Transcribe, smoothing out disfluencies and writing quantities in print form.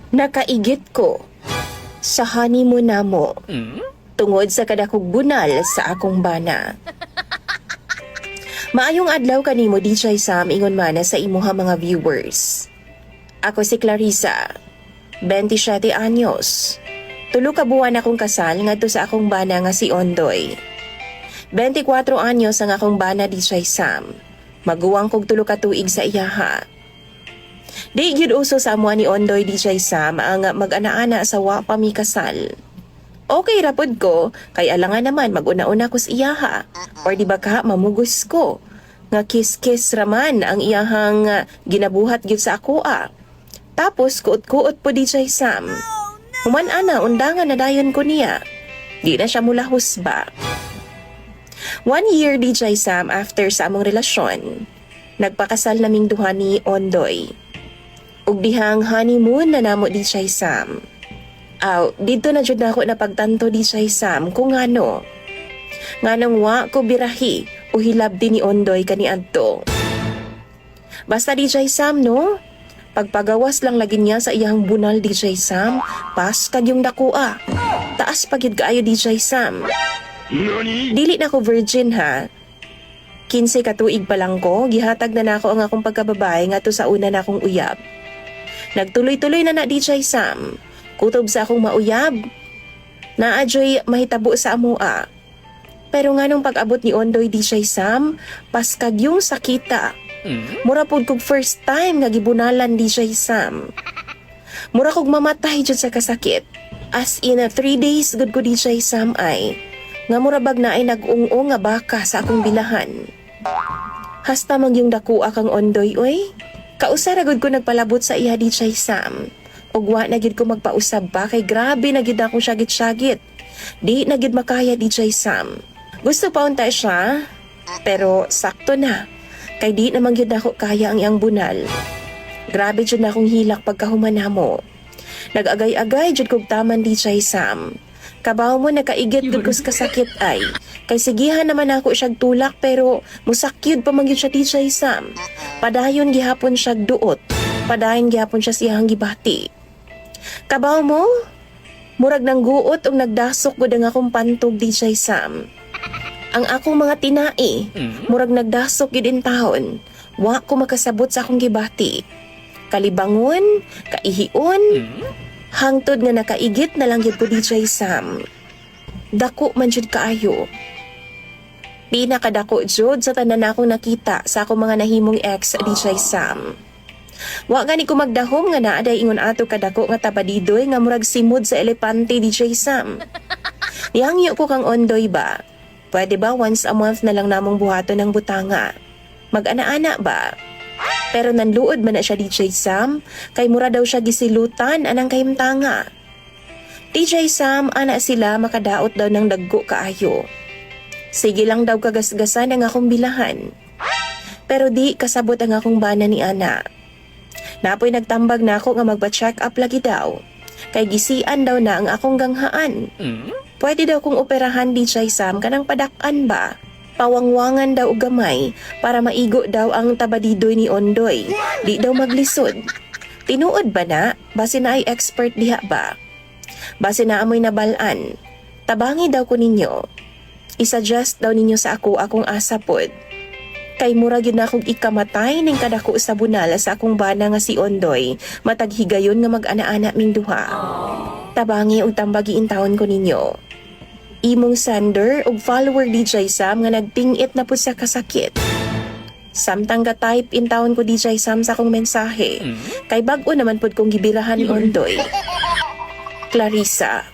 Nakaigit ko sa honeymoon namo tungod sa kadakog bunal sa akong bana. Maayong adlaw kanimo DJ Sam ingon mana sa imuha mga viewers. Ako si Clarissa, 27 anyos. Tulo ka buwan akong kasal ngadto sa akong bana nga si Ondoy. 24 anyos ang akong bana DJ Sam. Maguwang kog tulo ka tuig sa iyaha. Di gyud uso sa amuan ni Ondoy DJ Sam ang mag-ana-ana sa wa pa mi kasal. Okay rapod ko, kay alangan naman mag-una-una ko sa iyaha. Or di ba ka mamugos ko? Nga kiss-kiss raman ang iyahang ginabuhat gyud sa ako Tapos kuot-kuot po DJ Sam. Human ana, undangan na dayon ko niya. Di na siya mula husba. 1 year DJ Sam after sa among relasyon, nagpakasal naming duha ni Ondoy. Ug dihang honeymoon na namo DJ Sam. Dito na jud nako napagtanto DJ Sam kung ngano. Nganong wa ko birahi o hilab din ni Ondoy kaniadto. Basta DJ Sam no, pagpagawas lang lagi niya sa iyang bunal DJ Sam, pas kag yung dakua. Taas pagid kaayo DJ Sam. Dili na ko virgin ha. 15 ka tuig pa lang ko, gihatag na nako ang akong pagkababae ngadto sa una na akong uyab. Nagtuloy-tuloy na DJ Sam. Kutob sa akong mauyab. Naadyoy mahitabo sa amua. Pero nganong pag-abot ni Ondoy DJ Sam, paskag yung sakita. Mura pud kog first time nga gibunalan DJ Sam. Mura kog mamatay jud sa kasakit. As in 3 days good ko DJ Sam ay. Nga mura bag na ay nag-ung-ung nga baka sa akong bilahan. Hasta mang yung dakua kang Ondoy oy. Kausara gud ko nagpalabot sa iya DJ Sam. Ug wa na gid ko magpausab pa kay grabe na gid akong syagit-syagit. Di na gid makaya DJ Sam. Gusto pa unta siya, pero sakto na. Kay di naman gid ako kaya ang iyang bunal. Grabe jud na akong hilak pagkahuman namo. Nag-agay-agay jud kog taman DJ Sam. Kabaw mo nakaigit gud ko sa kasakit ay. Kay sigihan naman ako siyag tulak pero musakyud pa man gyud siya DJ Sam. Padayon gihapon siyag duot. Padayon gihapon siya siyang gibati. Kabaw mo? Murag nang guot ug nagdasok gud ang akong pantog DJ Sam. Ang akong mga tinai, murag nagdasok gid in taon. Wa ko makasabot sa akong gibati. Kalibangon, kaihion, hangtod nga nakaigit na lang gyud ko DJ Sam. Dako man jud kaayo. Pinakadako jud sa tanan akong nakita sa akong mga nahimong ex DJ Sam. Wa gani ko magdahom nga naa day ingon ato kadako nga tabadidoy nga murag simod sa elepante DJ Sam. Nihangyo ko kang Ondoy ba? Pwede ba once a month na lang namong buhaton ng butanga? Mag-ana-ana ba? Pero nanluod man na siya DJ Sam, kay mura daw siya gisilutan anang kahimtanga. DJ Sam, ana sila makadaot daw ng daggo kaayo. Sige lang daw kagasgasan ang akong bilahan. Pero di kasabot ang akong bana ni ana. Napoy nagtambag na ako nga magpa-check up lagi daw. Kay gisian daw na ang akong ganghaan. Pwede daw kong operahan DJ Sam kanang padak-an ba? Pawangwangan daw og gamay para maigo daw ang tabadidoy ni Ondoy. Di daw maglisod. Tinuod ba na? Base na ay expert diha ba? Base na amoy nabalaan. Tabangi daw ko ninyo. I-suggest daw ninyo sa ako akong asa pod. Kay mura gyud na akong ikamatay ning kadako sa bunal sa akong bana nga si Ondoy. Matag higayon nga mag-ana-ana ming duha. Tabangi ug tambagi intawon ko ninyo. Imong sender ug follower DJ Sam nga nagting-it na pud sa kasakit. Samtang ka-type intawon ko DJ Sam sa akong mensahe. Kay bag-o naman pud kong gibirahan ni Ondoy. Clarissa.